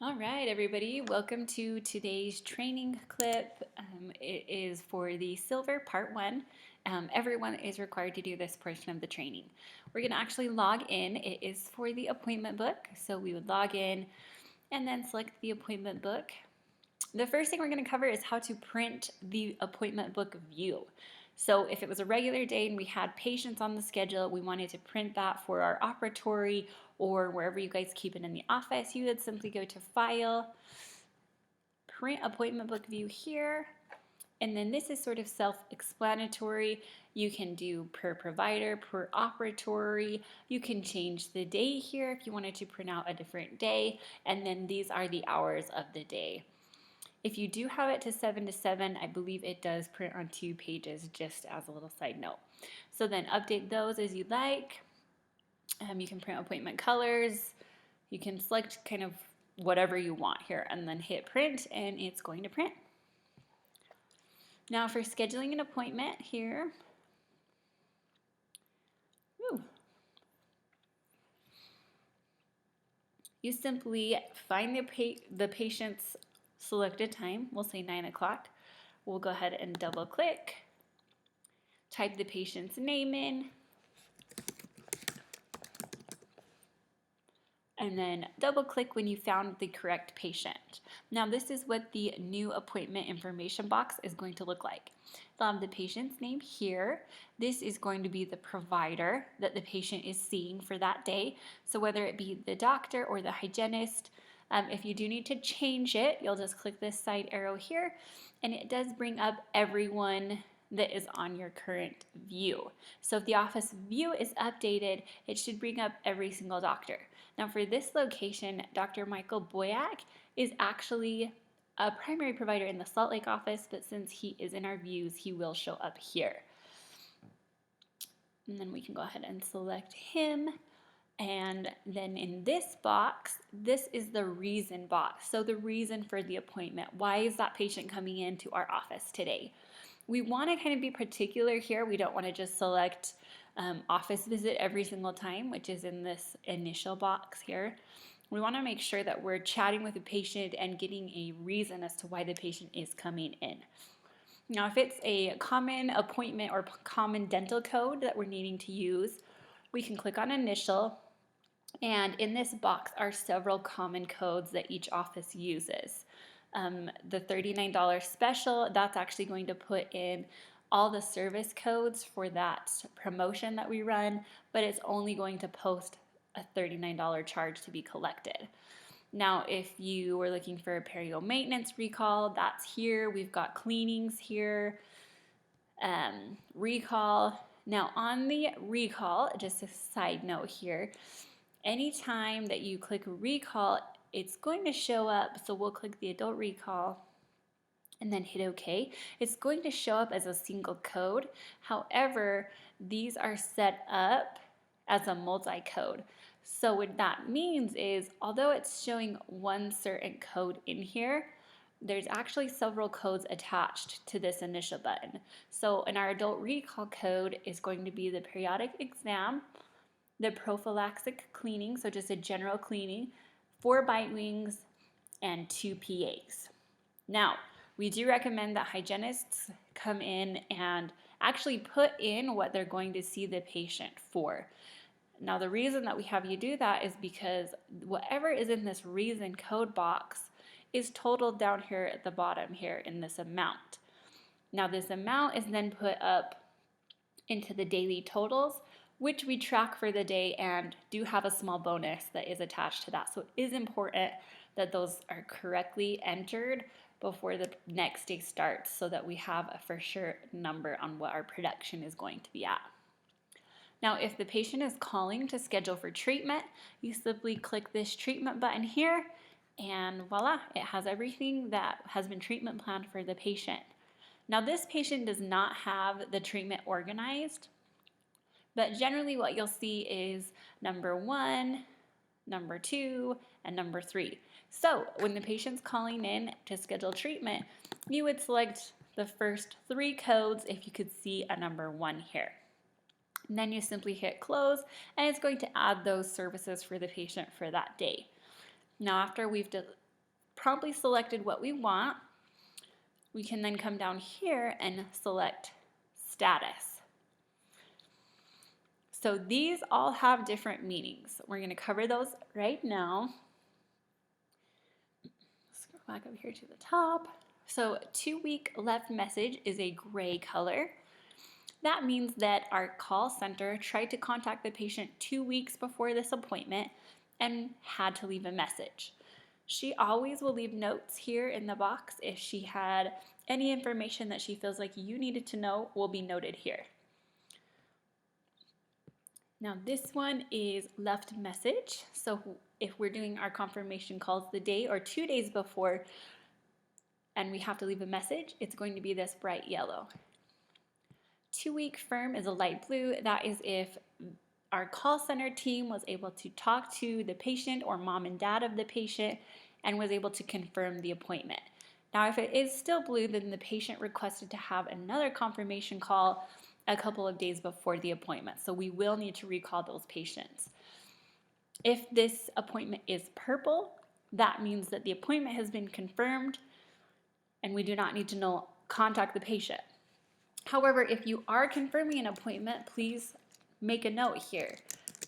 All right, everybody, welcome to today's training clip. It is for the Silver Part 1. Everyone is required to do this portion of the training. We're going to actually log in. It is for the appointment book, so we would log in and then select the appointment book. The first thing we're going to cover is how to print the appointment book view. So if it was a regular day and we had patients on the schedule, we wanted to print that for our operatory or wherever you guys keep it in the office, you would simply go to File, Print Appointment Book View here, and then this is sort of self-explanatory. You can do per provider, per operatory. You can change the day here if you wanted to print out a different day, and then these are the hours of the day. If you do have it to 7 to 7, I believe it does print on 2 pages, just as a little side note. So then update those as you'd like. You can print appointment colors. You can select kind of whatever you want here and then hit print and it's going to print. Now for scheduling an appointment here, you simply find the patient's selected time. We'll say 9 o'clock. We'll go ahead and double click, type the patient's name in, and then double click when you found the correct patient. Now this is what the new appointment information box is going to look like. They'll have the patient's name here. This is going to be the provider that the patient is seeing for that day. So whether it be the doctor or the hygienist, if you do need to change it, you'll just click this side arrow here and it does bring up everyone that is on your current view. So if the office view is updated, it should bring up every single doctor. Now for this location, Dr. Michael Boyack is actually a primary provider in the Salt Lake office, but since he is in our views, he will show up here. And then we can go ahead and select him. And then in this box, this is the reason box. So the reason for the appointment. Why is that patient coming into our office today? We want to kind of be particular here. We don't want to just select office visit every single time, which is in this initial box here. We want to make sure that we're chatting with the patient and getting a reason as to why the patient is coming in. Now, if it's a common appointment or common dental code that we're needing to use, we can click on initial. And in this box are several common codes that each office uses. The $39 special, that's actually going to put in all the service codes for that promotion that we run, but it's only going to post a $39 charge to be collected. Now, if you were looking for a perio maintenance recall, that's here. We've got cleanings here, recall. Now, on the recall, just a side note here, anytime that you click recall, it's going to show up. So we'll click the adult recall and then hit OK. It's going to show up as a single code. However, these are set up as a multi-code. So what that means is, although it's showing one certain code in here, there's actually several codes attached to this initial button. So in our adult recall code is going to be the periodic exam, the prophylactic cleaning, so just a general cleaning, 4 bite wings, and 2 PAs. Now, we do recommend that hygienists come in and actually put in what they're going to see the patient for. Now, the reason that we have you do that is because whatever is in this reason code box is totaled down here at the bottom here in this amount. Now, this amount is then put up into the daily totals, which we track for the day and do have a small bonus that is attached to that. So it is important that those are correctly entered before the next day starts so that we have a for sure number on what our production is going to be at. Now, if the patient is calling to schedule for treatment, you simply click this treatment button here and voila, it has everything that has been treatment planned for the patient. Now, this patient does not have the treatment organized, but generally what you'll see is number 1, number 2, and number 3. So when the patient's calling in to schedule treatment, you would select the first 3 codes if you could see a number 1 here. And then you simply hit close and it's going to add those services for the patient for that day. Now after we've promptly selected what we want, we can then come down here and select status. So these all have different meanings. We're going to cover those right now. Let's go back up here to the top. So 2-week left message is a gray color. That means that our call center tried to contact the patient 2 weeks before this appointment and had to leave a message. She always will leave notes here in the box. If she had any information that she feels like you needed to know, will be noted here. Now this one is left message. So if we're doing our confirmation calls the day or 2 days before and we have to leave a message, it's going to be this bright yellow. 2-week firm is a light blue. That is if our call center team was able to talk to the patient or mom and dad of the patient and was able to confirm the appointment. Now, if it is still blue, then the patient requested to have another confirmation call a couple of days before the appointment. So we will need to recall those patients. If this appointment is purple, that means that the appointment has been confirmed and we do not need to contact the patient. However, if you are confirming an appointment, please make a note here.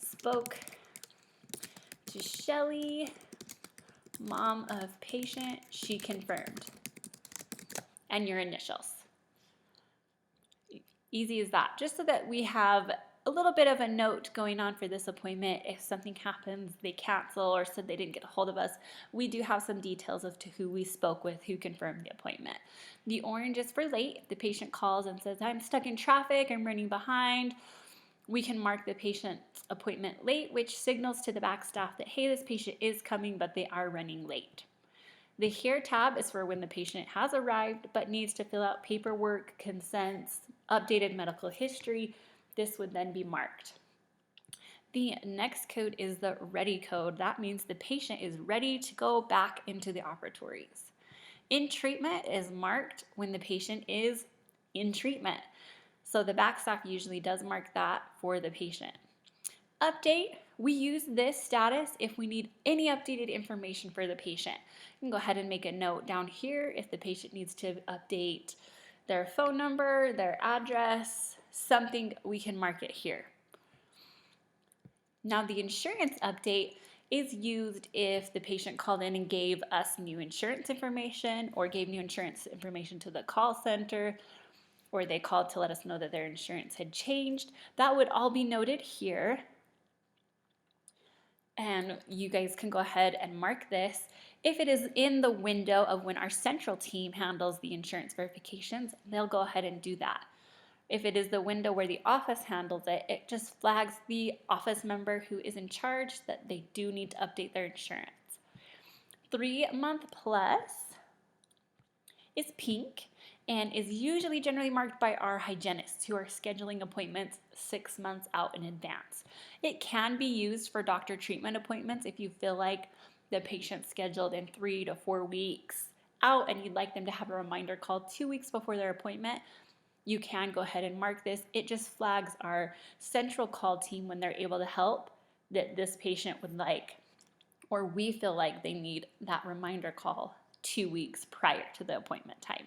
Spoke to Shelly, mom of patient, she confirmed. And your initials. Easy as that. Just so that we have a little bit of a note going on for this appointment. If something happens, they cancel or said they didn't get a hold of us, we do have some details as to who we spoke with, who confirmed the appointment. The orange is for late. If the patient calls and says, I'm stuck in traffic, I'm running behind, we can mark the patient's appointment late, which signals to the back staff that, hey, this patient is coming, but they are running late. The Here tab is for when the patient has arrived but needs to fill out paperwork, consents, updated medical history. This would then be marked. The next code is the ready code. That means the patient is ready to go back into the operatories. In treatment is marked when the patient is in treatment. So the back staff usually does mark that for the patient. Update, we use this status if we need any updated information for the patient. You can go ahead and make a note down here if the patient needs to update their phone number, their address, something, we can mark it here. Now the insurance update is used if the patient called in and gave us new insurance information or gave new insurance information to the call center, or they called to let us know that their insurance had changed. That would all be noted here. And you guys can go ahead and mark this. If it is in the window of when our central team handles the insurance verifications, they'll go ahead and do that. If it is the window where the office handles it, it just flags the office member who is in charge that they do need to update their insurance. 3-month plus is pink and is usually generally marked by our hygienists who are scheduling appointments 6 months out in advance. It can be used for doctor treatment appointments if you feel like the patient's scheduled in 3 to 4 weeks out and you'd like them to have a reminder call 2 weeks before their appointment. You can go ahead and mark this. It just flags our central call team when they're able to help that this patient would like, or we feel like they need that reminder call 2 weeks prior to the appointment time.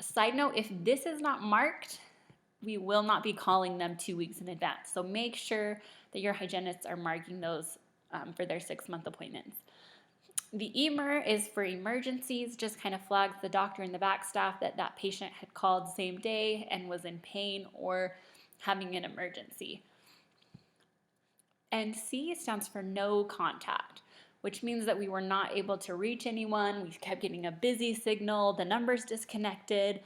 Side note, if this is not marked, we will not be calling them 2 weeks in advance. So make sure that your hygienists are marking those for their 6-month appointments. The EMER is for emergencies, just kind of flags the doctor and the back staff that that patient had called the same day and was in pain or having an emergency. And C stands for no contact, which means that we were not able to reach anyone. We kept getting a busy signal, the number's disconnected,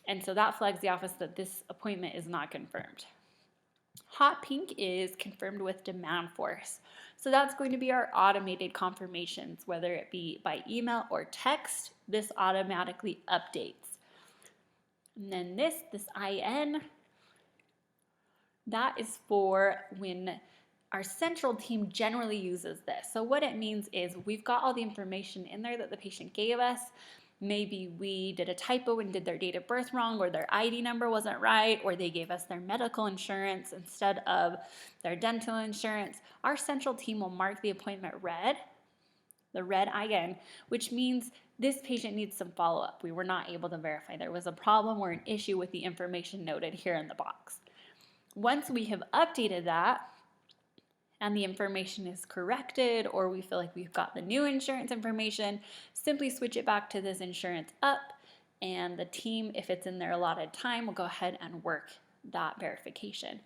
and so that flags the office that this appointment is not confirmed. Hot pink is confirmed with demand force. So that's going to be our automated confirmations, whether it be by email or text, this automatically updates. And then this IN, that is for when our central team generally uses this. So what it means is we've got all the information in there that the patient gave us. Maybe we did a typo and did their date of birth wrong, or their ID number wasn't right, or they gave us their medical insurance instead of their dental insurance. Our central team will mark the appointment red the red IN, which means this patient needs some follow-up. We were not able to verify there was a problem or an issue with the information noted here in the box. Once we have updated that and the information is corrected, or we feel like we've got the new insurance information, simply switch it back to this insurance up, and the team, if it's in their allotted time, will go ahead and work that verification.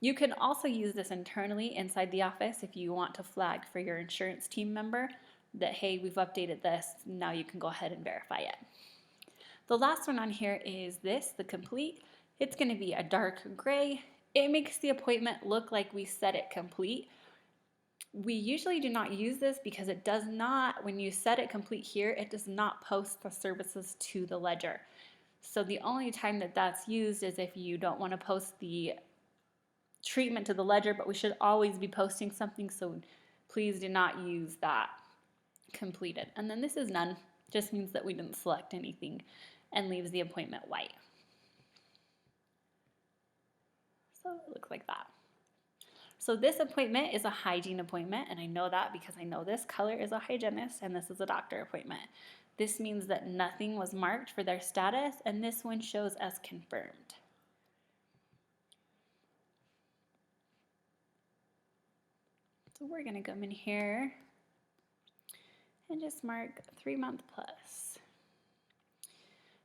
You can also use this internally inside the office if you want to flag for your insurance team member that, hey, we've updated this, now you can go ahead and verify it. The last one on here is this, the complete. It's going to be a dark gray. It makes the appointment look like we set it complete. We usually do not use this because it does not, when you set it complete here, it does not post the services to the ledger. So the only time that that's used is if you don't want to post the treatment to the ledger, but we should always be posting something, so please do not use that completed. And then this is none, just means that we didn't select anything and leaves the appointment white. So it looks like that. So this appointment is a hygiene appointment, and I know that because I know this color is a hygienist and this is a doctor appointment. This means that nothing was marked for their status, and this one shows as confirmed. So we're going to come in here and just mark 3 month plus.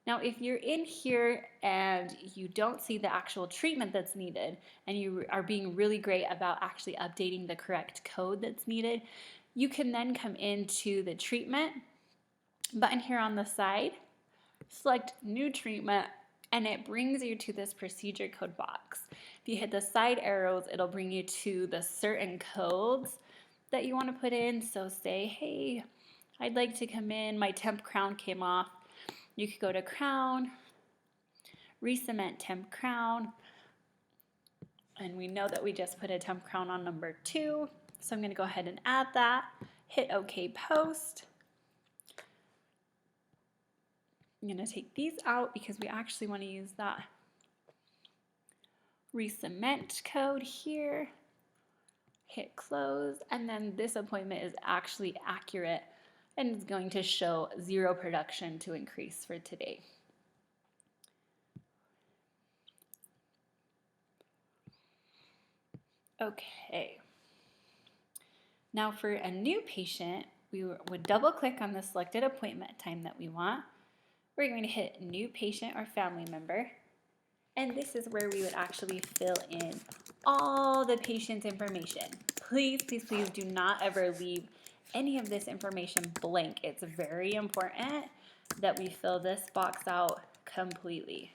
Now, if you're in here and you don't see the actual treatment that's needed, and you are being really great about actually updating the correct code that's needed, you can then come into the treatment button here on the side, select new treatment, and it brings you to this procedure code box. If you hit the side arrows, it'll bring you to the certain codes that you want to put in. So say, hey, I'd like to come in, my temp crown came off. You could go to crown, re-cement temp crown, and we know that we just put a temp crown on number 2, so I'm going to go ahead and add that, hit OK post. I'm going to take these out because we actually want to use that re-cement code here, hit close, and then this appointment is actually accurate and it's going to show 0 production to increase for today. Okay. Now for a new patient, we would double click on the selected appointment time that we want. We're going to hit new patient or family member. And this is where we would actually fill in all the patient's information. Please, please, please do not ever leave any of this information blank. It's very important that we fill this box out completely.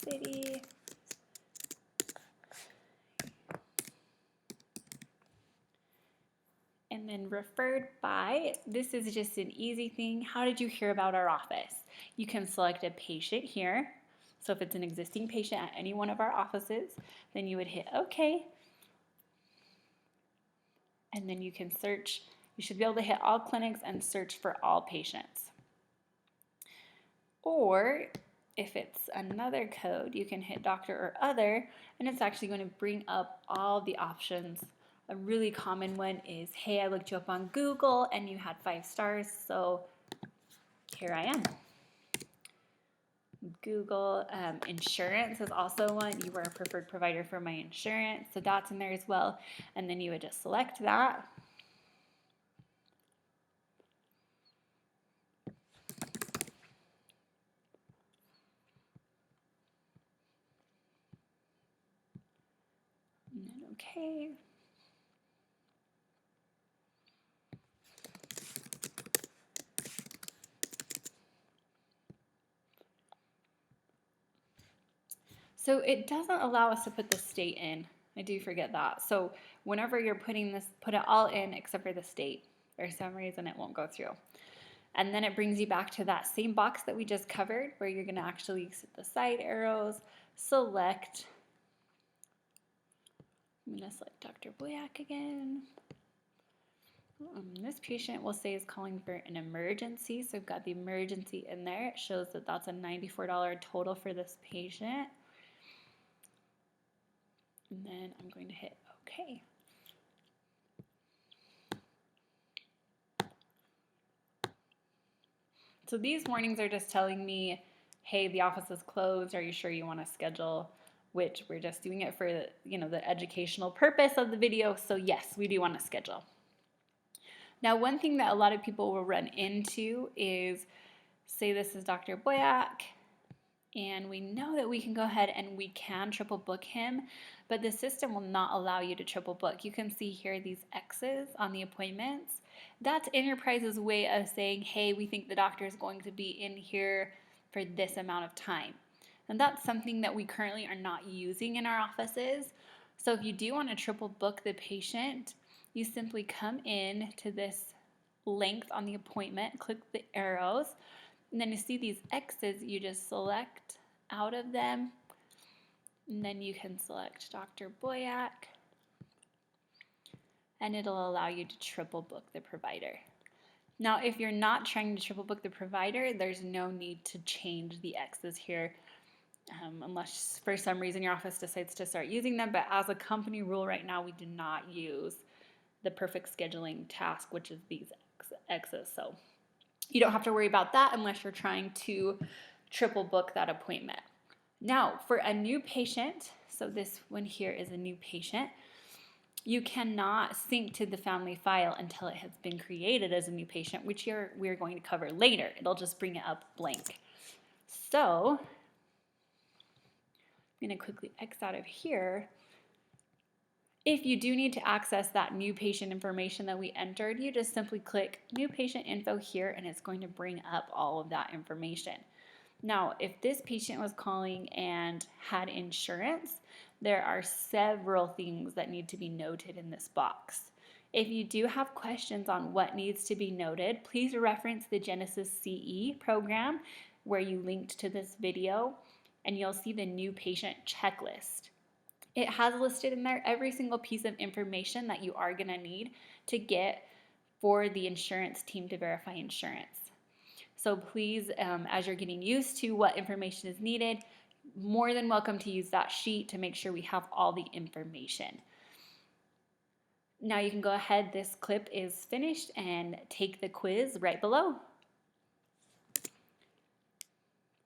City. And then referred by, this is just an easy thing. How did you hear about our office? You can select a patient here. So if it's an existing patient at any one of our offices, then you would hit OK. And then you can search. You should be able to hit all clinics and search for all patients. Or if it's another code, you can hit doctor or other, and it's actually going to bring up all the options. A really common one is, hey, I looked you up on Google and you had 5 stars, so here I am. Google insurance is also one. You are a preferred provider for my insurance, so that's in there as well. And then you would just select that. And then okay. So it doesn't allow us to put the state in. I do forget that. So whenever you're putting this, put it all in except for the state. For some reason it won't go through. And then it brings you back to that same box that we just covered where you're going to actually use the side arrows, select. I'm going to select Dr. Boyack again. This patient will say is calling for an emergency. So I've got the emergency in there. It shows that that's a $94 total for this patient. And then I'm going to hit OK. So these warnings are just telling me, hey, the office is closed. Are you sure you want to schedule? Which we're just doing it for the educational purpose of the video. So yes, we do want to schedule. Now, one thing that a lot of people will run into is, say this is Dr. Boyack, and we know that we can go ahead and we can triple book him, but the system will not allow you to triple book. You can see here these X's on the appointments. That's Enterprise's way of saying, hey, we think the doctor is going to be in here for this amount of time. And that's something that we currently are not using in our offices. So if you do want to triple book the patient, you simply come in to this length on the appointment, click the arrows, and then you see these X's, you just select out of them, and then you can select Dr. Boyack, and it'll allow you to triple book the provider. Now, if you're not trying to triple book the provider, there's no need to change the X's here, unless for some reason your office decides to start using them. But as a company rule right now, we do not use the perfect scheduling task, which is these X's. So you don't have to worry about that unless you're trying to triple book that appointment. Now, for a new patient, so this one here is a new patient, you cannot sync to the family file until it has been created as a new patient, which we're going to cover later. It'll just bring it up blank. So I'm going to quickly X out of here. If you do need to access that new patient information that we entered, you just simply click New Patient Info here, and it's going to bring up all of that information. Now, if this patient was calling and had insurance, there are several things that need to be noted in this box. If you do have questions on what needs to be noted, please reference the Genesis CE program where you linked to this video, and you'll see the new patient checklist. It has listed in there every single piece of information that you are going to need to get for the insurance team to verify insurance. So please, as you're getting used to what information is needed, more than welcome to use that sheet to make sure we have all the information. Now you can go ahead, this clip is finished, and take the quiz right below.